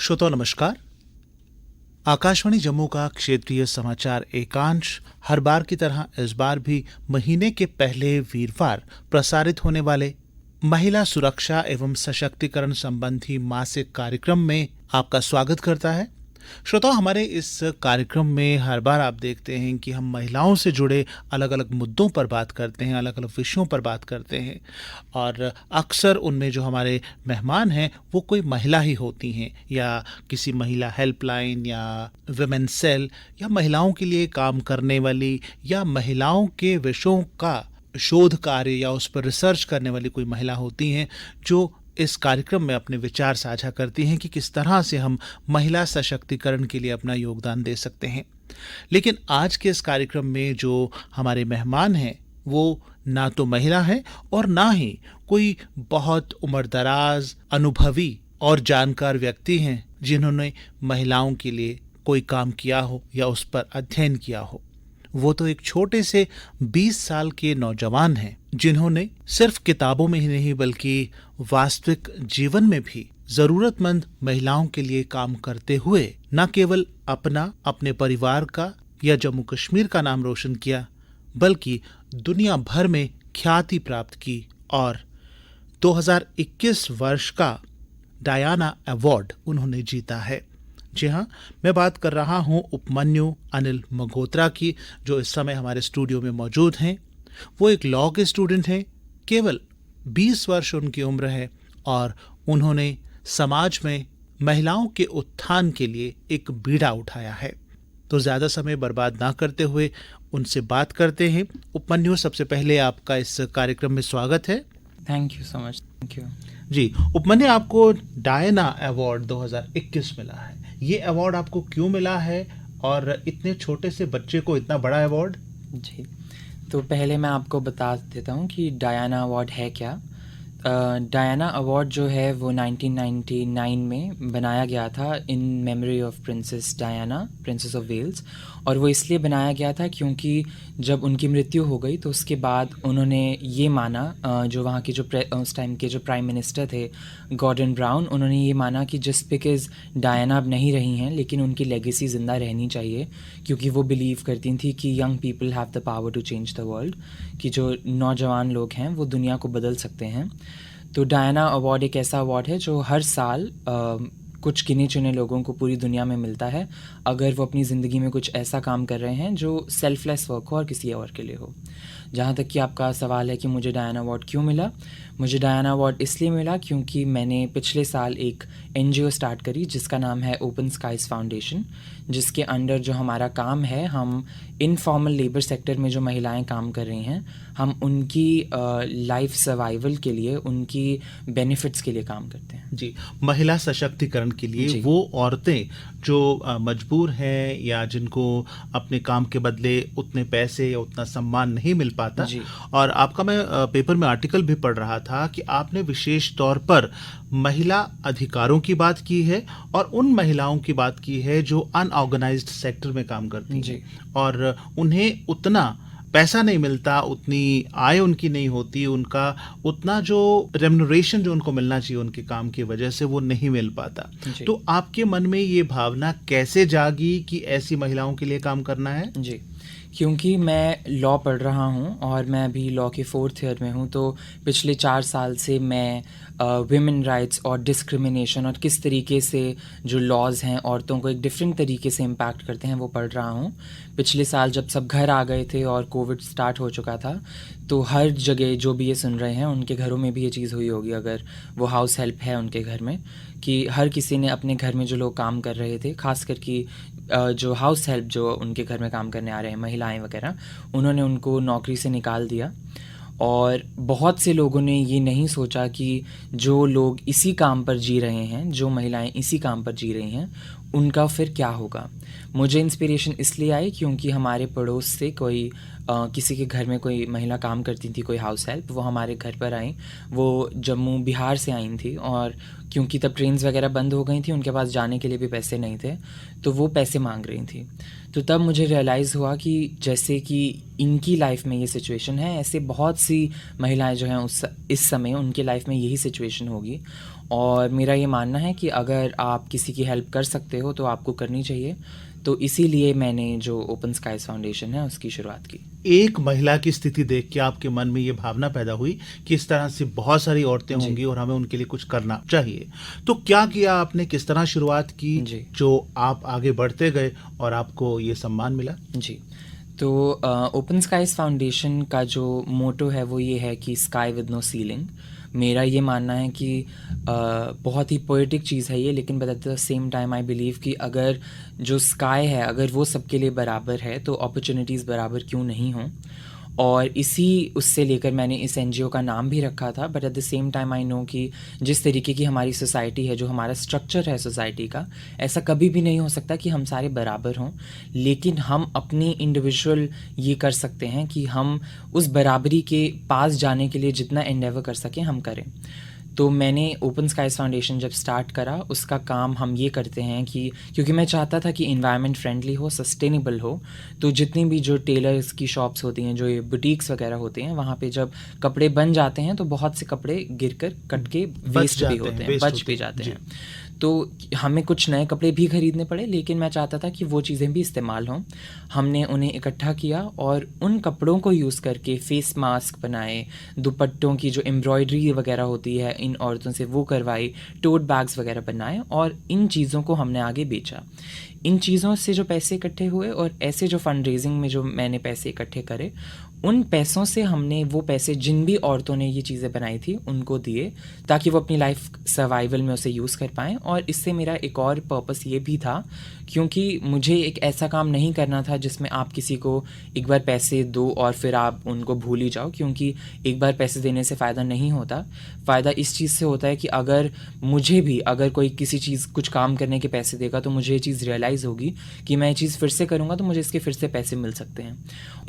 श्रोताओं नमस्कार। आकाशवाणी जम्मू का क्षेत्रीय समाचार एकांश हर बार की तरह इस बार भी महीने के पहले वीरवार प्रसारित होने वाले महिला सुरक्षा एवं सशक्तिकरण संबंधी मासिक कार्यक्रम में आपका स्वागत करता है। श्रोताओं, हमारे इस कार्यक्रम में हर बार आप देखते हैं कि हम महिलाओं से जुड़े अलग अलग मुद्दों पर बात करते हैं, अलग अलग विषयों पर बात करते हैं और अक्सर उनमें जो हमारे मेहमान हैं वो कोई महिला ही होती हैं या किसी महिला हेल्पलाइन या विमेन सेल या महिलाओं के लिए काम करने वाली या महिलाओं के विषयों का शोध कार्य या उस पर रिसर्च करने वाली कोई महिला होती हैं जो इस कार्यक्रम में अपने विचार साझा करती हैं कि किस तरह से हम महिला सशक्तिकरण के लिए अपना योगदान दे सकते हैं। लेकिन आज के इस कार्यक्रम में जो हमारे मेहमान हैं वो ना तो महिला है और ना ही कोई बहुत उम्रदराज, अनुभवी और जानकार व्यक्ति हैं जिन्होंने महिलाओं के लिए कोई काम किया हो या उस पर अध्ययन किया हो। वो तो एक छोटे से 20 साल के नौजवान हैं जिन्होंने सिर्फ किताबों में ही नहीं बल्कि वास्तविक जीवन में भी जरूरतमंद महिलाओं के लिए काम करते हुए न केवल अपना, अपने परिवार का या जम्मू कश्मीर का नाम रोशन किया बल्कि दुनिया भर में ख्याति प्राप्त की और 2021 वर्ष का डायना अवार्ड उन्होंने जीता है। जी हाँ, मैं बात कर रहा हूँ उपमन्यु अनिल मगोत्रा की, जो इस समय हमारे स्टूडियो में मौजूद हैं। वो एक लॉ के स्टूडेंट हैं, केवल 20 वर्ष उनकी उम्र है और उन्होंने समाज में महिलाओं के उत्थान के लिए एक बीड़ा उठाया है। तो ज़्यादा समय बर्बाद ना करते हुए उनसे बात करते हैं। उपमन्यु, सबसे पहले आपका इस कार्यक्रम में स्वागत है। Thank you so much. Thank you ji. Upamanyu, आपको डायना अवार्ड 2021 मिला है। ये अवार्ड आपको क्यों मिला है और इतने छोटे से बच्चे को इतना बड़ा अवार्ड? जी, तो पहले मैं आपको बता देता हूँ कि डायना अवार्ड है क्या। डायना अवार्ड जो है वो 1999 में बनाया गया था in memory of Princess Diana, Princess of Wales. और वो इसलिए बनाया गया था क्योंकि जब उनकी मृत्यु हो गई तो उसके बाद उन्होंने ये माना, जो वहाँ के जो उस टाइम के जो प्राइम मिनिस्टर थे गॉर्डन ब्राउन, उन्होंने ये माना कि जस्ट बिकॉज डायना अब नहीं रही हैं लेकिन उनकी लेगेसी ज़िंदा रहनी चाहिए, क्योंकि वो बिलीव करती थी कि young people have the power to change the world, कि जो नौजवान लोग हैं वो दुनिया को बदल सकते हैं। तो डायना अवार्ड एक ऐसा अवार्ड है जो हर साल कुछ गिने चुने लोगों को पूरी दुनिया में मिलता है अगर वो अपनी ज़िंदगी में कुछ ऐसा काम कर रहे हैं जो सेल्फलेस वर्क हो और किसी और के लिए हो। जहाँ तक कि आपका सवाल है कि मुझे डायना अवार्ड क्यों मिला, मुझे डायना अवार्ड इसलिए मिला क्योंकि मैंने पिछले साल एक NGO स्टार्ट करी जिसका नाम है ओपन स्काइज फाउंडेशन, जिसके अंडर जो हमारा काम है, हम इनफॉर्मल लेबर सेक्टर में जो महिलाएं काम कर रही हैं, हम उनकी लाइफ सर्वाइवल के लिए, उनकी बेनिफिट्स के लिए काम करते हैं। जी, महिला सशक्तिकरण के लिए वो औरतें जो मजबूर हैं या जिनको अपने काम के बदले उतने पैसे या उतना सम्मान नहीं मिल पाता। और आपका मैं पेपर में आर्टिकल भी पढ़ रहा था कि आपने विशेष तौर पर महिला अधिकारों की बात की है और उन महिलाओं की बात की है जो अनऑर्गेनाइज्ड सेक्टर में काम करती हैं और उन्हें उतना पैसा नहीं मिलता, उतनी आय उनकी नहीं होती, उनका उतना जो रेम्युनरेशन जो उनको मिलना चाहिए उनके काम की वजह से वो नहीं मिल पाता। तो आपके मन में ये भावना कैसे जागी कि ऐसी महिलाओं के लिए काम करना है? जी, क्योंकि मैं लॉ पढ़ रहा हूँ और मैं अभी लॉ के 4th ईयर में हूँ, तो पिछले 4 साल से मैं विमेन राइट्स और डिस्क्रिमिनेशन और किस तरीके से जो लॉज हैं औरतों को एक डिफरेंट तरीके से इम्पैक्ट करते हैं वो पढ़ रहा हूँ। पिछले साल जब सब घर आ गए थे और कोविड स्टार्ट हो चुका था, तो हर जगह जो भी ये सुन रहे हैं उनके घरों में भी ये चीज़ हुई होगी, अगर वो हाउस हेल्प है उनके घर में, कि हर किसी ने अपने घर में जो लोग काम कर रहे थे, खासकर कि जो हाउस हेल्प जो उनके घर में काम करने आ रहे हैं महिलाएं वगैरह, उन्होंने उनको नौकरी से निकाल दिया। और बहुत से लोगों ने ये नहीं सोचा कि जो लोग इसी काम पर जी रहे हैं, जो महिलाएं इसी काम पर जी रही हैं, उनका फिर क्या होगा। मुझे इंस्पिरेशन इसलिए आई क्योंकि हमारे पड़ोस से कोई किसी के घर में कोई महिला काम करती थी, कोई हाउस हेल्प, वो हमारे घर पर आई। वो जम्मू बिहार से आई थी और क्योंकि तब ट्रेन्स वगैरह बंद हो गई थी, उनके पास जाने के लिए भी पैसे नहीं थे, तो वो पैसे मांग रही थी। तो तब मुझे रियलाइज़ हुआ कि जैसे कि इनकी लाइफ में ये सिचुएशन है, ऐसे बहुत सी महिलाएं जो हैं इस समय उनकी लाइफ में यही सिचुएशन होगी। और मेरा ये मानना है कि अगर आप किसी की हेल्प कर सकते हो तो आपको करनी चाहिए। तो इसीलिए मैंने जो ओपन स्काइज़ फाउंडेशन है उसकी शुरुआत की। एक महिला की स्थिति देख के आपके मन में ये भावना पैदा हुई कि इस तरह से बहुत सारी औरतें जी। होंगी और हमें उनके लिए कुछ करना चाहिए। तो क्या किया आपने, किस तरह शुरुआत की, जी। जो आप आगे बढ़ते गए और आपको ये सम्मान मिला? जी। तो ओपन स्काइज़ फाउंडेशन का जो मोटो है वो ये है कि स्काई विद नो सीलिंग। मेरा ये मानना है कि बहुत ही पोएटिक चीज़ है ये, लेकिन but at the same time I believe कि अगर जो स्काई है अगर वो सबके लिए बराबर है तो अपॉर्चुनिटीज़ बराबर क्यों नहीं हों। और इसी उससे लेकर मैंने इस एनजीओ का नाम भी रखा था। But at the same time I know कि जिस तरीके की हमारी सोसाइटी है, जो हमारा स्ट्रक्चर है सोसाइटी का, ऐसा कभी भी नहीं हो सकता कि हम सारे बराबर हों। लेकिन हम अपनी इंडिविजुअल ये कर सकते हैं कि हम उस बराबरी के पास जाने के लिए जितना एंडेवर कर सकें हम करें। तो मैंने ओपन स्काइज़ फाउंडेशन जब स्टार्ट करा, उसका काम हम ये करते हैं कि क्योंकि मैं चाहता था कि इन्वायरमेंट फ्रेंडली हो, सस्टेनेबल हो, तो जितनी भी जो टेलर्स की शॉप्स होती हैं, जो ये बुटीक्स वगैरह होते हैं, वहाँ पे जब कपड़े बन जाते हैं तो बहुत से कपड़े गिरकर कट के वेस्ट भी होते हैं, बच भी जाते हैं। तो हमें कुछ नए कपड़े भी खरीदने पड़े, लेकिन मैं चाहता था कि वो चीज़ें भी इस्तेमाल हों। हमने उन्हें इकट्ठा किया और उन कपड़ों को यूज़ करके फेस मास्क बनाए, दुपट्टों की जो एम्ब्रॉयडरी वगैरह होती है इन औरतों से वो करवाई, टोट बैग्स वगैरह बनाए और इन चीज़ों को हमने आगे बेचा। इन चीज़ों से जो पैसे इकट्ठे हुए और ऐसे जो फंड रेजिंग में जो मैंने पैसे इकट्ठे करे, उन पैसों से हमने वो पैसे जिन भी औरतों ने ये चीज़ें बनाई थी उनको दिए, ताकि वो अपनी लाइफ सर्वाइवल में उसे यूज़ कर पाएँ। और इससे मेरा एक और पर्पस ये भी था, क्योंकि मुझे एक ऐसा काम नहीं करना था जिसमें आप किसी को एक बार पैसे दो और फिर आप उनको भूल ही जाओ, क्योंकि एक बार पैसे देने से फ़ायदा नहीं होता। फ़ायदा इस चीज़ से होता है कि अगर मुझे भी अगर कोई किसी चीज़ कुछ काम करने के पैसे देगा तो मुझे ये चीज़ रियलाइज़ होगी कि मैं ये चीज़ फिर से करूँगा तो मुझे इसके फिर से पैसे मिल सकते हैं।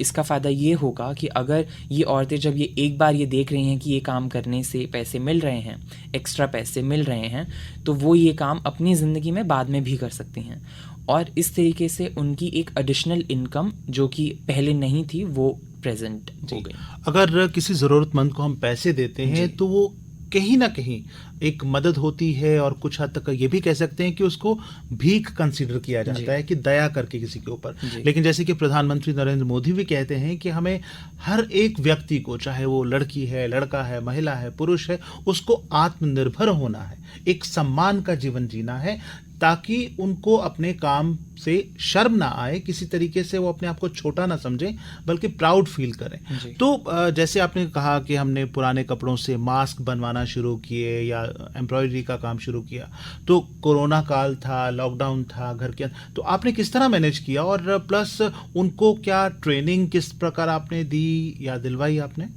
इसका फ़ायदा ये होगा कि अगर ये औरतें जब ये एक बार ये देख रही हैं कि ये काम करने से पैसे मिल रहे हैं, एक्स्ट्रा पैसे मिल रहे हैं, तो वो ये काम अपनी ज़िंदगी में बाद में भी कर सकती हैं। और इस तरीके से उनकी एक एडिशनल इनकम जो कि पहले नहीं थी वो प्रेजेंट हो गई। अगर किसी ज़रूरतमंद को हम पैसे देते हैं तो वो कहीं ना कहीं एक मदद होती है और कुछ हद तक ये भी कह सकते हैं कि उसको भीख कंसीडर किया जाता है कि दया करके किसी के ऊपर। लेकिन जैसे कि प्रधानमंत्री नरेंद्र मोदी भी कहते हैं कि हमें हर एक व्यक्ति को, चाहे वो लड़की है, लड़का है, महिला है, पुरुष है, उसको आत्मनिर्भर होना है, एक सम्मान का जीवन जीना है, ताकि उनको अपने काम से शर्म ना आए, किसी तरीके से वो अपने आप को छोटा ना समझें, बल्कि प्राउड फील करें। तो जैसे आपने कहा कि हमने पुराने कपड़ों से मास्क बनवाना शुरू किए या एम्ब्रॉयडरी का काम शुरू किया, तो कोरोना काल था, लॉकडाउन था घर के अंदर, तो आपने किस तरह मैनेज किया और प्लस उनको क्या ट्रेनिंग किस प्रकार आपने दी या दिलवाई आपने?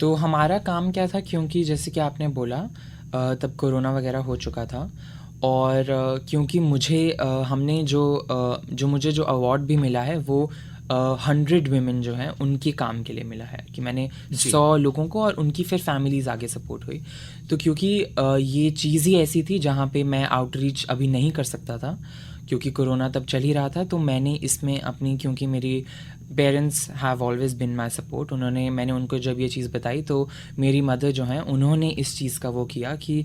तो हमारा काम क्या था, क्योंकि जैसे कि आपने बोला तब कोरोना वगैरह हो चुका था और क्योंकि मुझे हमने जो मुझे जो अवार्ड भी मिला है वो 100 वीमेन जो हैं उनके काम के लिए मिला है, कि मैंने 100 लोगों को और उनकी फिर फैमिलीज़ आगे सपोर्ट हुई। तो क्योंकि ये चीज़ ही ऐसी थी जहाँ पे मैं आउटरीच अभी नहीं कर सकता था, क्योंकि कोरोना तब चल ही रहा था, तो मैंने इसमें अपनी, क्योंकि मेरी parents have always been my support, मैंने उनको जब ये चीज़ बताई तो मेरी मदर जो हैं उन्होंने इस चीज़ का वो किया कि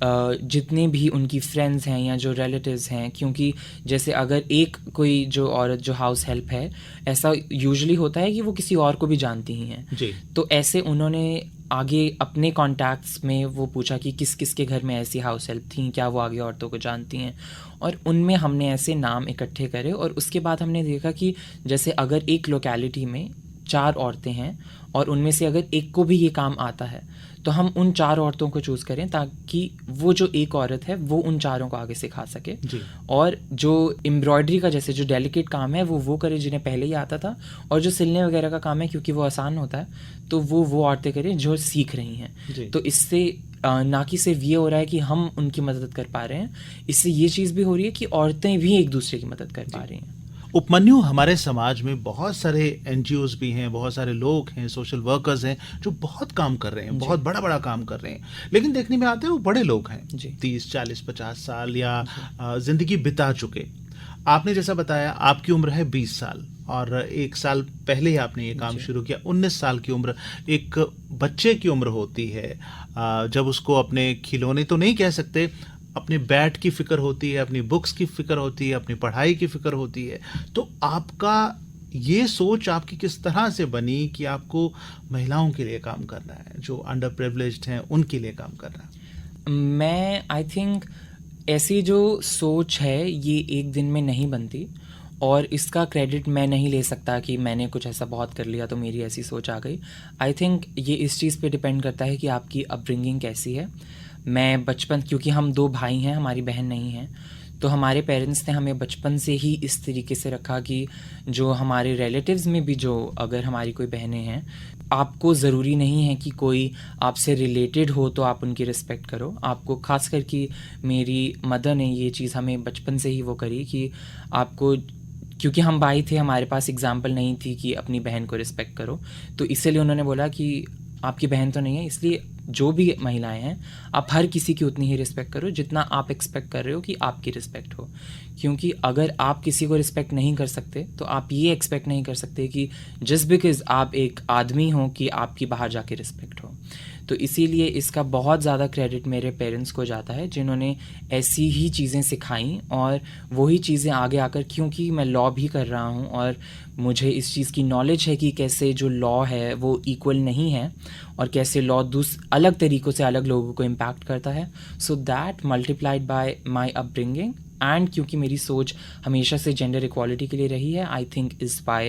जितने भी उनकी फ्रेंड्स हैं या जो रिलेटिव्स हैं, क्योंकि जैसे अगर एक कोई जो औरत जो हाउस हेल्प है, ऐसा यूजुअली होता है कि वो किसी और को भी जानती ही हैं, तो ऐसे उन्होंने आगे अपने कॉन्टैक्ट्स में वो पूछा कि किस किस के घर में ऐसी हाउस हेल्प थी, क्या वो आगे औरतों को जानती हैं, और उनमें हमने ऐसे नाम इकट्ठे करे। और उसके बाद हमने देखा कि जैसे अगर एक लोकेलिटी में 4 औरतें हैं और उनमें से अगर एक को भी ये काम आता है तो हम उन 4 औरतों को चूज़ करें, ताकि वो जो एक औरत है वो उन चारों को आगे सिखा सके। और जो एम्ब्रॉयडरी का जैसे जो डेलिकेट काम है वो करे जिन्हें पहले ही आता था, और जो सिलने वगैरह का काम है क्योंकि वो आसान होता है तो वो औरतें करें जो सीख रही हैं। तो इससे ना कि सिर्फ ये हो रहा है कि हम उनकी मदद कर पा रहे हैं, इससे ये चीज़ भी हो रही है कि औरतें भी एक दूसरे की मदद कर पा रही हैं। उपमन्यु, हमारे समाज में बहुत सारे एनजीओज भी हैं, बहुत सारे लोग हैं, सोशल वर्कर्स हैं जो बहुत काम कर रहे हैं, बहुत बड़ा बड़ा काम कर रहे हैं, लेकिन देखने में आते हैं वो बड़े लोग हैं, 30, 40, 50 साल या जिंदगी बिता चुके। आपने जैसा बताया आपकी उम्र है 20 साल और 1 साल पहले ही आपने ये काम जी। शुरू किया। 19 साल की उम्र एक बच्चे की उम्र होती है, जब उसको अपने खिलौने तो नहीं कह सकते, अपने बैट की फ़िक्र होती है, अपनी बुक्स की फ़िक्र होती है, अपनी पढ़ाई की फ़िक्र होती है। तो आपका ये सोच आपकी किस तरह से बनी कि आपको महिलाओं के लिए काम करना है, जो अंडर प्रिविलेज्ड हैं, उनके लिए काम करना है? मैं आई थिंक ऐसी जो सोच है ये एक दिन में नहीं बनती, और इसका क्रेडिट मैं नहीं ले सकता कि मैंने कुछ ऐसा बहुत कर लिया तो मेरी ऐसी सोच आ गई। आई थिंक ये इस चीज़ पे डिपेंड करता है कि आपकी अपब्रिंगिंग कैसी है। मैं बचपन, क्योंकि हम 2 भाई हैं, हमारी बहन नहीं है, तो हमारे पेरेंट्स ने हमें बचपन से ही इस तरीके से रखा कि जो हमारे रिलेटिव्स में भी जो अगर हमारी कोई बहनें हैं, आपको ज़रूरी नहीं है कि कोई आपसे रिलेटेड हो तो आप उनकी रिस्पेक्ट करो। आपको ख़ास कर कि मेरी मदर ने ये चीज़ हमें बचपन से ही वो करी कि आपको, क्योंकि हम भाई थे, हमारे पास एग्ज़ाम्पल नहीं थी कि अपनी बहन को रिस्पेक्ट करो, तो इसीलिए उन्होंने बोला कि आपकी बहन तो नहीं है, इसलिए जो भी महिलाएं हैं आप हर किसी की उतनी ही रिस्पेक्ट करो जितना आप एक्सपेक्ट कर रहे हो कि आपकी रिस्पेक्ट हो। क्योंकि अगर आप किसी को रिस्पेक्ट नहीं कर सकते तो आप ये एक्सपेक्ट नहीं कर सकते कि जस्ट बिकॉज आप एक आदमी हो कि आपकी बाहर जाके रिस्पेक्ट हो। तो इसीलिए इसका बहुत ज़्यादा क्रेडिट मेरे पेरेंट्स को जाता है जिन्होंने ऐसी ही चीज़ें सिखाई, और वही चीज़ें आगे आकर, क्योंकि मैं लॉ भी कर रहा हूँ और मुझे इस चीज़ की नॉलेज है कि कैसे जो लॉ है वो इक्वल नहीं है और कैसे लॉ अलग तरीक़ों से अलग लोगों को इम्पैक्ट करता है। So that multiplied by my upbringing, and क्योंकि मेरी सोच हमेशा से जेंडर इक्वालिटी के लिए रही है, I think is why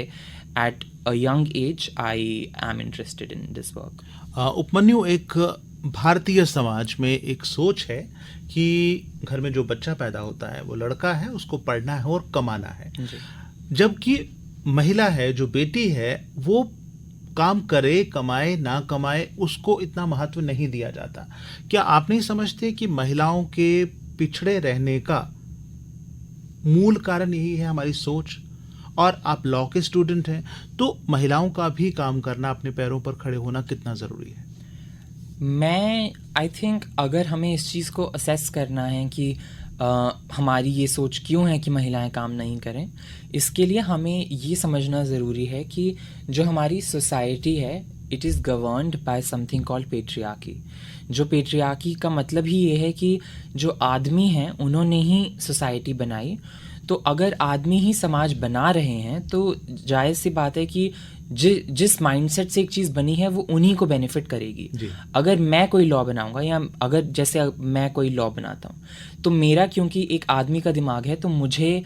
at a young age I am interested in this work. Upmanyu, एक भारतीय समाज में एक सोच है कि घर में जो बच्चा पैदा होता है वो लड़का है, उसको पढ़ना है और कमाना है, जी। जबकि महिला है, जो बेटी है, वो काम करे, कमाए ना कमाए, उसको इतना महत्व नहीं दिया जाता। क्या आप नहीं समझते कि महिलाओं के पिछड़े रहने का मूल कारण यही है हमारी सोच? और आप लॉ के स्टूडेंट हैं, तो महिलाओं का भी काम करना, अपने पैरों पर खड़े होना कितना ज़रूरी है? मैं आई थिंक अगर हमें इस चीज़ को असेस करना है कि हमारी ये सोच क्यों है कि महिलाएं काम नहीं करें, इसके लिए हमें ये समझना ज़रूरी है कि जो हमारी सोसाइटी है, it is governed bye something called patriarchy. जो पेट्रियार्की का मतलब ही ये है कि जो आदमी हैं उन्होंने ही सोसाइटी बनाई, तो अगर आदमी ही समाज बना रहे हैं तो जायज़ सी बात है कि जिस माइंडसेट से एक चीज़ बनी है वो उन्हीं को बेनिफिट करेगी। जी। अगर मैं कोई लॉ बनाऊंगा, या अगर जैसे मैं कोई लॉ बनाता हूँ, तो मेरा क्योंकि एक आदमी का दिमाग है, तो मुझे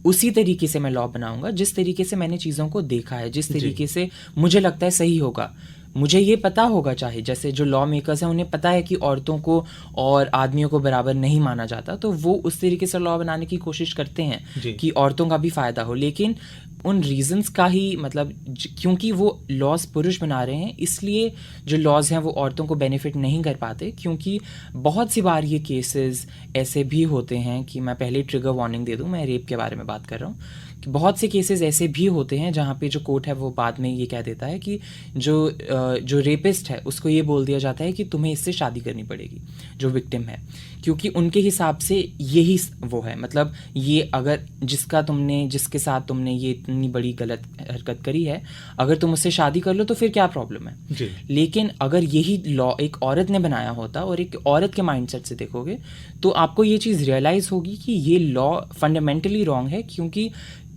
उसी तरीके से मैं लॉ बनाऊंगा जिस तरीके से मैंने चीज़ों को देखा है, जिस तरीके से मुझे लगता है सही होगा। मुझे ये पता होगा, चाहे जैसे जो लॉ मेकर्स हैं उन्हें पता है कि औरतों को और आदमियों को बराबर नहीं माना जाता, तो वो उस तरीके से लॉ बनाने की कोशिश करते हैं कि औरतों का भी फ़ायदा हो। लेकिन उन रीजंस का ही मतलब क्योंकि वो लॉज पुरुष बना रहे हैं, इसलिए जो लॉज हैं वो औरतों को बेनिफिट नहीं कर पाते। क्योंकि बहुत सी बार ये केसेस ऐसे भी होते हैं कि मैं पहले ट्रिगर वार्निंग दे दूं, मैं रेप के बारे में बात कर रहा हूँ, कि बहुत से केसेस ऐसे भी होते हैं जहाँ पे जो कोर्ट है वो बाद में ये कह देता है कि जो रेपिस्ट है उसको ये बोल दिया जाता है कि तुम्हें इससे शादी करनी पड़ेगी, जो विक्टिम है, क्योंकि उनके हिसाब से यही वो है। मतलब ये अगर जिसके साथ तुमने ये इतनी बड़ी गलत हरकत करी है, अगर तुम उससे शादी कर लो तो फिर क्या प्रॉब्लम है? जी। लेकिन अगर यही लॉ एक औरत ने बनाया होता और एक औरत के माइंडसेट से देखोगे तो आपको ये चीज़ रियलाइज़ होगी कि ये लॉ फंडामेंटली रॉन्ग है, क्योंकि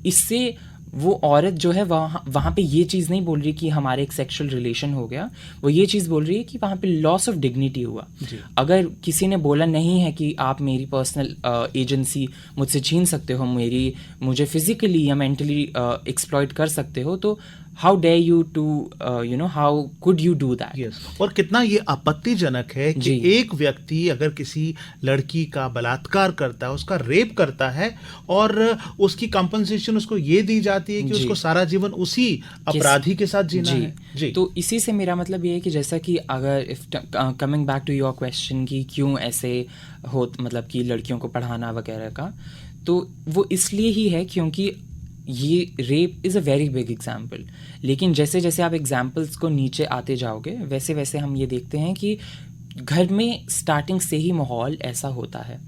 इससे वो औरत जो है वहाँ पे ये चीज़ नहीं बोल रही कि हमारे एक सेक्सुअल रिलेशन हो गया, वो ये चीज़ बोल रही है कि वहाँ पे लॉस ऑफ डिग्निटी हुआ। अगर किसी ने बोला नहीं है कि आप मेरी पर्सनल एजेंसी मुझसे छीन सकते हो, मुझे फिजिकली या मेंटली एक्सप्लॉइट कर सकते हो, तो how dare you to how could you do that? Yes. और कितना ये आपत्तिजनक है कि एक व्यक्ति अगर किसी लड़की का बलात्कार करता है, उसका रेप करता है, और उसकी कंपनसेशन उसको ये दी जाती है कि उसको सारा जीवन उसी अपराधी के साथ जीना है। जी। तो इसी से मेरा मतलब ये है कि जैसा कि अगर coming back to your question कि क्यों ऐसे हो, मतलब कि लड़कियों को पढ़ाना वगैरह का, तो वो इसलिए ही है क्योंकि ये rape is a very big example. लेकिन जैसे जैसे आप एग्जाम्पल्स को नीचे आते जाओगे वैसे वैसे हम ये देखते हैं कि घर में स्टार्टिंग से ही माहौल ऐसा होता है।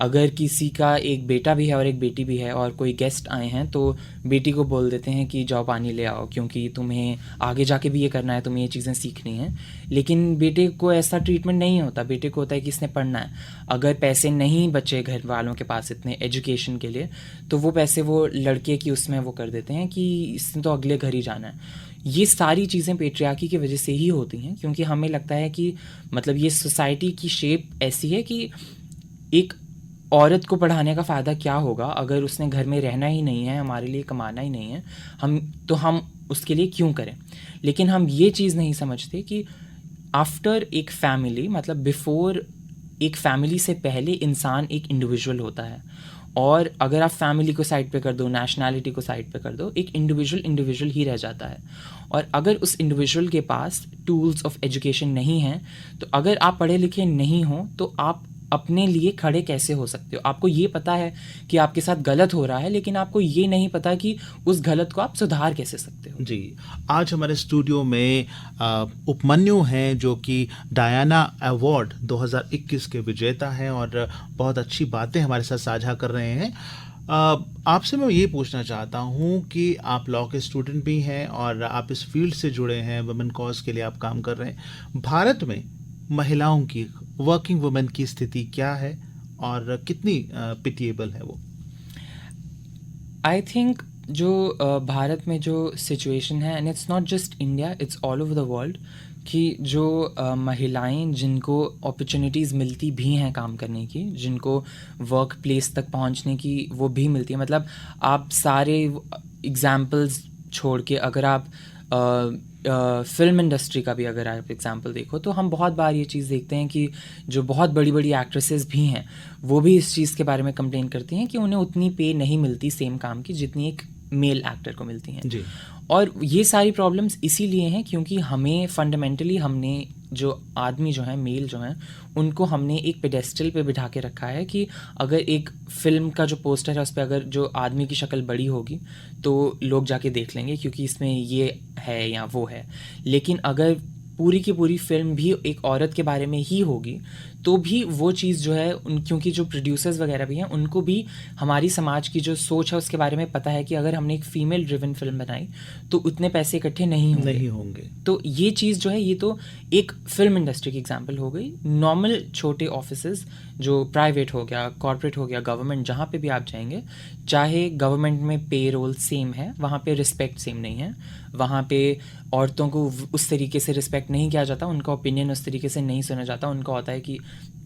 अगर किसी का एक बेटा भी है और एक बेटी भी है और कोई गेस्ट आए हैं तो बेटी को बोल देते हैं कि जाओ पानी ले आओ, क्योंकि तुम्हें आगे जाके भी ये करना है, तुम्हें ये चीज़ें सीखनी हैं। लेकिन बेटे को ऐसा ट्रीटमेंट नहीं होता, बेटे को होता है कि इसने पढ़ना है। अगर पैसे नहीं बचे घर वालों के पास इतने एजुकेशन के लिए, तो वो पैसे वो लड़के की उसमें वो कर देते हैं कि इसने तो अगले घर ही जाना है। ये सारी चीज़ें पेट्रियार्की की वजह से ही होती हैं, क्योंकि हमें लगता है कि मतलब ये सोसाइटी की शेप ऐसी है कि एक औरत को पढ़ाने का फ़ायदा क्या होगा अगर उसने घर में रहना ही नहीं है, हमारे लिए कमाना ही नहीं है, हम उसके लिए क्यों करें। लेकिन हम ये चीज़ नहीं समझते कि आफ्टर एक फैमिली, मतलब बिफोर एक फैमिली से पहले इंसान एक इंडिविजुअल होता है। और अगर आप फैमिली को साइड पे कर दो, नेशनैलिटी को साइड पे कर दो, एक इंडिविजुअल ही रह जाता है। और अगर उस इंडिविजुअल के पास टूल्स ऑफ एजुकेशन नहीं हैं, तो अगर आप पढ़े लिखे नहीं हो तो आप अपने लिए खड़े कैसे हो सकते हो। आपको ये पता है कि आपके साथ गलत हो रहा है, लेकिन आपको ये नहीं पता कि उस गलत को आप सुधार कैसे सकते हो। जी, आज हमारे स्टूडियो में उपमन्यु हैं, जो कि डायना अवार्ड 2021 के विजेता हैं और बहुत अच्छी बातें हमारे साथ साझा कर रहे हैं। आपसे मैं ये पूछना चाहता हूँ कि आप लॉ के स्टूडेंट भी हैं और आप इस फील्ड से जुड़े हैं, वुमेन कॉज के लिए आप काम कर रहे हैं। भारत में महिलाओं की, वर्किंग वुमेन की स्थिति क्या है और कितनी पिटिएबल है वो? आई थिंक जो भारत में जो सिचुएशन है, and it's not just India, it's all over the world, कि जो महिलाएं जिनको अपॉर्चुनिटीज़ मिलती भी हैं काम करने की, जिनको वर्क प्लेस तक पहुंचने की वो भी मिलती है। मतलब आप सारे एग्जाम्पल्स छोड़ के अगर आप फिल्म इंडस्ट्री का भी अगर आप एग्जांपल देखो, तो हम बहुत बार ये चीज़ देखते हैं कि जो बहुत बड़ी बड़ी एक्ट्रेसेस भी हैं वो भी इस चीज़ के बारे में कंप्लेन करती हैं कि उन्हें उतनी पे नहीं मिलती सेम काम की जितनी एक मेल एक्टर को मिलती हैं। जी। और ये सारी प्रॉब्लम्स इसीलिए हैं क्योंकि हमें फंडामेंटली हमने जो आदमी जो हैं, मेल जो हैं, उनको हमने एक पेडेस्टल पे बिठा के रखा है कि अगर एक फिल्म का जो पोस्टर है उस पर अगर जो आदमी की शक्ल बड़ी होगी तो लोग जाके देख लेंगे क्योंकि इसमें ये है या वो है। लेकिन अगर पूरी की पूरी फिल्म भी एक औरत के बारे में ही होगी तो भी वो चीज़ जो है क्योंकि जो प्रोड्यूसर्स वगैरह भी हैं उनको भी हमारी समाज की जो सोच है उसके बारे में पता है कि अगर हमने एक फ़ीमेल ड्रिवन फिल्म बनाई तो उतने पैसे इकट्ठे नहीं होंगे। तो ये चीज़ जो है, ये तो एक फिल्म इंडस्ट्री की एग्जांपल हो गई। नॉर्मल छोटे ऑफिसेज जो प्राइवेट हो गया, कॉर्पोरेट हो गया, गवर्नमेंट, जहाँ पे भी आप जाएंगे, चाहे गवर्नमेंट में पे रोल सेम है, वहाँ पे रिस्पेक्ट सेम नहीं है। वहाँ पे औरतों को उस तरीके से रिस्पेक्ट नहीं किया जाता, उनका ओपिनियन उस तरीके से नहीं सुना जाता। उनका होता है कि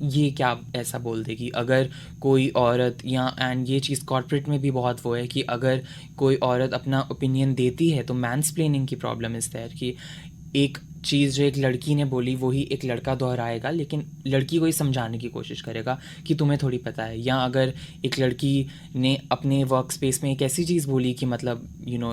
ये क्या ऐसा बोल देगी अगर कोई औरत, या एंड ये चीज़ कॉर्पोरेट में भी बहुत वो है कि अगर कोई औरत अपना ओपिनियन देती है तो मैंसप्लेनिंग की प्रॉब्लम इस देयर कि एक चीज़ जो एक लड़की ने बोली वही एक लड़का दोहराएगा, लेकिन लड़की को ही समझाने की कोशिश करेगा कि तुम्हें थोड़ी पता है। या अगर एक लड़की ने अपने वर्क स्पेस में एक ऐसी चीज़ बोली कि मतलब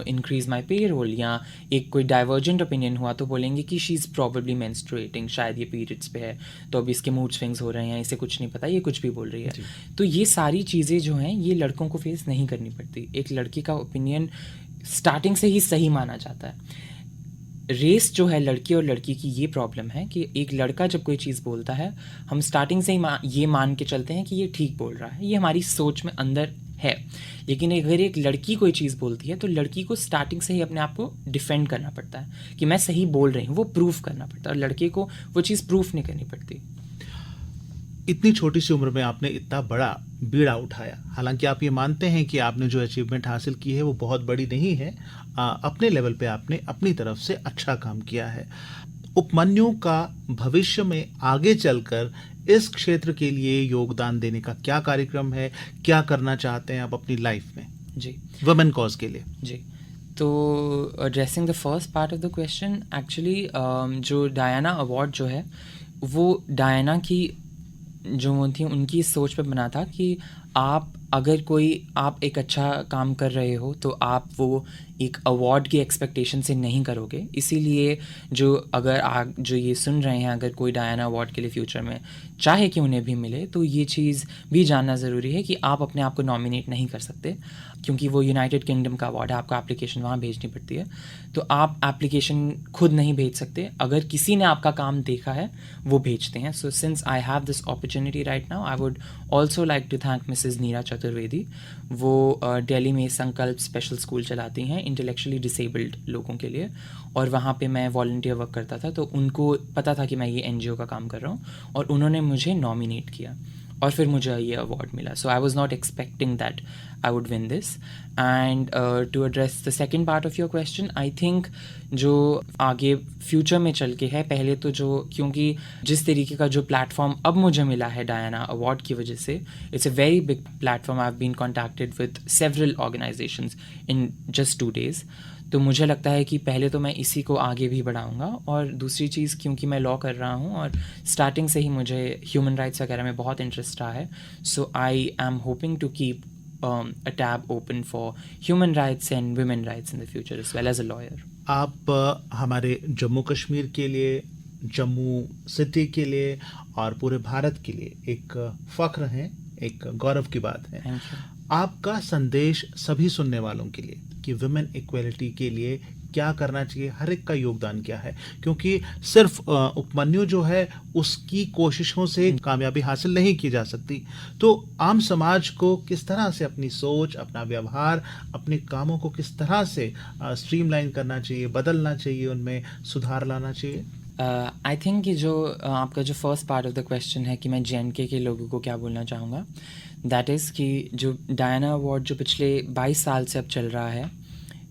इंक्रीज माई पे रोल, या एक कोई डाइवर्जेंट ओपिनियन हुआ तो बोलेंगे कि शी इज़ प्रॉबेबली मेंस्ट्रुएटिंग, शायद ये पीरियड्स पे है तो अभी इसके मूड स्विंग्स हो रहे हैं, इसे कुछ नहीं पता, ये कुछ भी बोल रही है। तो ये सारी चीज़ें जो हैं ये लड़कों को फेस नहीं करनी पड़ती। एक लड़की का ओपिनियन स्टार्टिंग से ही सही माना जाता है। रेस जो है लड़की और लड़की की, ये प्रॉब्लम है कि एक लड़का जब कोई चीज़ बोलता है हम स्टार्टिंग से ही ये मान के चलते हैं कि ये ठीक बोल रहा है, ये हमारी सोच में अंदर है। लेकिन अगर एक लड़की कोई चीज़ बोलती है तो लड़की को स्टार्टिंग से ही अपने आप को डिफेंड करना पड़ता है कि मैं सही बोल रही हूँ, वो प्रूफ करना पड़ता है, और लड़के को वो चीज़ प्रूफ नहीं करनी पड़ती। इतनी छोटी सी उम्र में आपने इतना बड़ा बीड़ा उठाया, हालांकि आप ये मानते हैं कि आपने जो अचीवमेंट हासिल की है वो बहुत बड़ी नहीं है, अपने लेवल पे आपने अपनी तरफ से अच्छा काम किया है। उपमन्यु का भविष्य में आगे चलकर इस क्षेत्र के लिए योगदान देने का क्या कार्यक्रम है, क्या करना चाहते हैं आप अपनी लाइफ में? जी, वुमेन कॉज के लिए। जी, तो addressing the first part of the question, actually जो डायना अवार्ड जो है वो डायना की जो थी उनकी सोच पे बना था कि आप एक अच्छा काम कर रहे हो तो आप वो एक अवार्ड की एक्सपेक्टेशन से नहीं करोगे। इसीलिए जो ये सुन रहे हैं, अगर कोई डायना अवार्ड के लिए फ्यूचर में चाहे कि उन्हें भी मिले, तो ये चीज़ भी जानना ज़रूरी है कि आप अपने आप को नॉमिनेट नहीं कर सकते, क्योंकि वो यूनाइटेड किंगडम का अवार्ड है, आपको एप्लीकेशन वहाँ भेजनी पड़ती है। तो आप एप्लीकेशन खुद नहीं भेज सकते, अगर किसी ने आपका काम देखा है वो भेजते हैं। So since I have this opportunity right now, I would also like to thank Mrs Neera Chaturvedi. वो दिल्ली में संकल्प स्पेशल स्कूल चलाती हैं इंटेलेक्चुअली डिसेबल्ड लोगों के लिए, और वहाँ पे मैं वॉलंटियर वर्क करता था, तो उनको पता था कि मैं ये एनजीओ का काम कर रहा हूँ और उन्होंने मुझे नॉमिनेट किया और फिर मुझे ये अवार्ड मिला। So I was not expecting that I would win this. And to address the second part of your question, I think जो आगे फ्यूचर में चल के है, पहले तो क्योंकि जिस तरीके का जो प्लेटफॉर्म अब मुझे मिला है डायना अवार्ड की वजह से, it's a very big platform. I have been contacted with several organisations in just 2 days। तो मुझे लगता है कि पहले तो मैं इसी को आगे भी बढ़ाऊँगा, और दूसरी चीज़ क्योंकि मैं लॉ कर रहा हूँ और स्टार्टिंग से ही मुझे ह्यूमन राइट्स वगैरह में बहुत इंटरेस्ट रहा है, so I am hoping to keep a tab open for human rights and women rights in the future as well as a lawyer. आप हमारे जम्मू कश्मीर के लिए, जम्मू सिटी के लिए और पूरे भारत के लिए एक फ़ख्र हैं, एक गौरव की बात है। Thank you. आपका संदेश सभी सुनने वालों के लिए कि वुमेन इक्वलिटी के लिए क्या करना चाहिए, हर एक का योगदान क्या है, क्योंकि सिर्फ उपमन्यु जो है उसकी कोशिशों से कामयाबी हासिल नहीं की जा सकती। तो आम समाज को किस तरह से अपनी सोच, अपना व्यवहार, अपने कामों को किस तरह से स्ट्रीमलाइन करना चाहिए, बदलना चाहिए, उनमें सुधार लाना चाहिए? आई थिंक कि जो आपका जो first part of the question है कि मैं JNK के लोगों को क्या बोलना चाहूँगा, दैट इज़ कि जो डायना अवार्ड जो पिछले 22 साल से अब चल रहा है,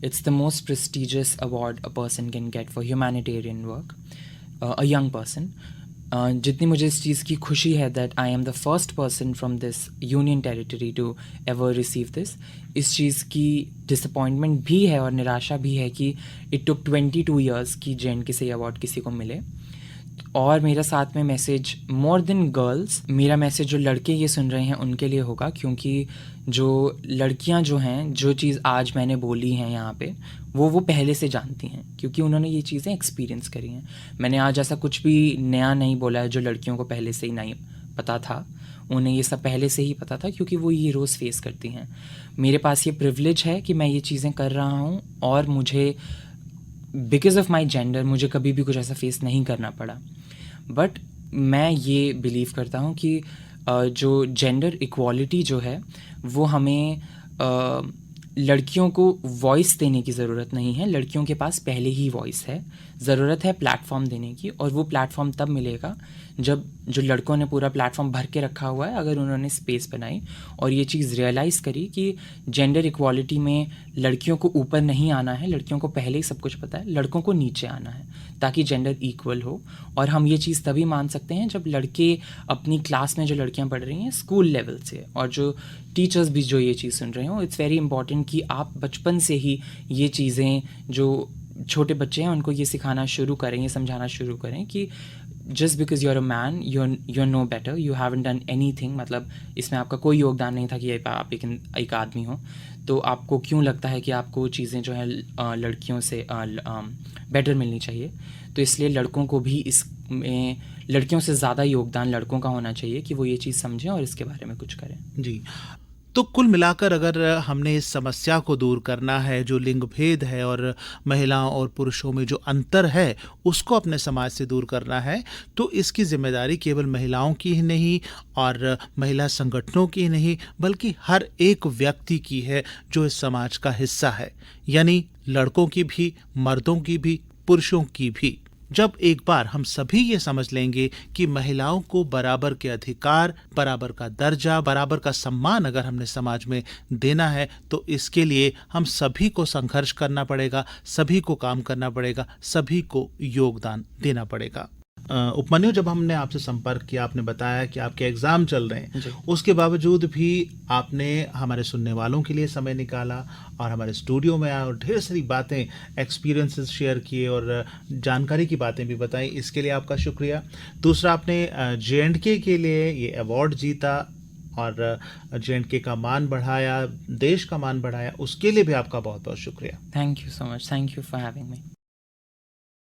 it's the most prestigious award a person can get for humanitarian work, a young person. जितनी मुझे इस चीज़ की खुशी है that I am the first person from this union territory to ever receive this, इस चीज़ की disappointment भी है और निराशा भी है कि it took 22 years कि JNK से ये अवार्ड किसी को मिले। और मेरा साथ में मैसेज मोर देन गर्ल्स, मेरा मैसेज जो लड़के ये सुन रहे हैं उनके लिए होगा, क्योंकि जो लड़कियां जो हैं, जो चीज़ आज मैंने बोली हैं यहाँ पे, वो पहले से जानती हैं, क्योंकि उन्होंने ये चीज़ें एक्सपीरियंस करी हैं। मैंने आज ऐसा कुछ भी नया नहीं बोला है जो लड़कियों को पहले से ही नहीं पता था, उन्हें ये सब पहले से ही पता था, क्योंकि वो ये रोज़ फेस करती हैं। मेरे पास ये प्रिविलेज है कि मैं ये चीज़ें कर रहा हूँ, और मुझे बिकॉज ऑफ माई जेंडर मुझे कभी भी कुछ ऐसा फेस नहीं करना पड़ा। बट मैं ये बिलीव करता हूँ कि जो जेंडर इक्वालिटी जो है वो हमें लड़कियों को वॉइस देने की ज़रूरत नहीं है, लड़कियों के पास पहले ही वॉइस है। ज़रूरत है प्लेटफॉर्म देने की, और वो प्लेटफॉर्म तब मिलेगा जब जो लड़कों ने पूरा प्लेटफॉर्म भर के रखा हुआ है, अगर उन्होंने स्पेस बनाई और ये चीज़ रियलाइज़ करी कि जेंडर इक्वालिटी में लड़कियों को ऊपर नहीं आना है, लड़कियों को पहले ही सब कुछ पता है, लड़कों को नीचे आना है ताकि जेंडर इक्वल हो। और हम ये चीज़ तभी मान सकते हैं जब लड़के अपनी क्लास में जो लड़कियां पढ़ रही हैं स्कूल लेवल से, और जो टीचर्स भी जो ये चीज़ सुन रहे हो, इट्स वेरी इंपॉर्टेंट कि आप बचपन से ही ये चीज़ें, जो छोटे बच्चे हैं उनको ये सिखाना शुरू करें, ये समझाना शुरू करें कि just because you are a man you are no better, you haven't done anything, मतलब इसमें आपका कोई योगदान नहीं था कि आप एक आदमी हो, तो आपको क्यों लगता है कि आपको चीज़ें जो है लड़कियों से बेटर मिलनी चाहिए। तो इसलिए लड़कों को भी इसमें लड़कियों से ज़्यादा योगदान लड़कों का होना चाहिए कि वो ये चीज़ समझें और इसके बारे में कुछ करें। जी, तो कुल मिलाकर अगर हमने इस समस्या को दूर करना है, जो लिंग भेद है और महिलाओं और पुरुषों में जो अंतर है उसको अपने समाज से दूर करना है, तो इसकी जिम्मेदारी केवल महिलाओं की ही नहीं और महिला संगठनों की ही नहीं, बल्कि हर एक व्यक्ति की है जो इस समाज का हिस्सा है, यानी लड़कों की भी, मर्दों की भी, पुरुषों की भी। जब एक बार हम सभी ये समझ लेंगे कि महिलाओं को बराबर के अधिकार, बराबर का दर्जा, बराबर का सम्मान अगर हमने समाज में देना है, तो इसके लिए हम सभी को संघर्ष करना पड़ेगा, सभी को काम करना पड़ेगा, सभी को योगदान देना पड़ेगा। उपमन्यु, जब हमने आपसे संपर्क किया, आपने बताया कि आपके एग्ज़ाम चल रहे हैं, उसके बावजूद भी आपने हमारे सुनने वालों के लिए समय निकाला और हमारे स्टूडियो में आए और ढेर सारी बातें, एक्सपीरियंसेस शेयर किए और जानकारी की बातें भी बताई, इसके लिए आपका शुक्रिया। दूसरा, आपने JNK के लिए ये अवार्ड जीता और J&K का मान बढ़ाया, देश का मान बढ़ाया, उसके लिए भी आपका बहुत बहुत शुक्रिया। Thank you so much. Thank you for having me.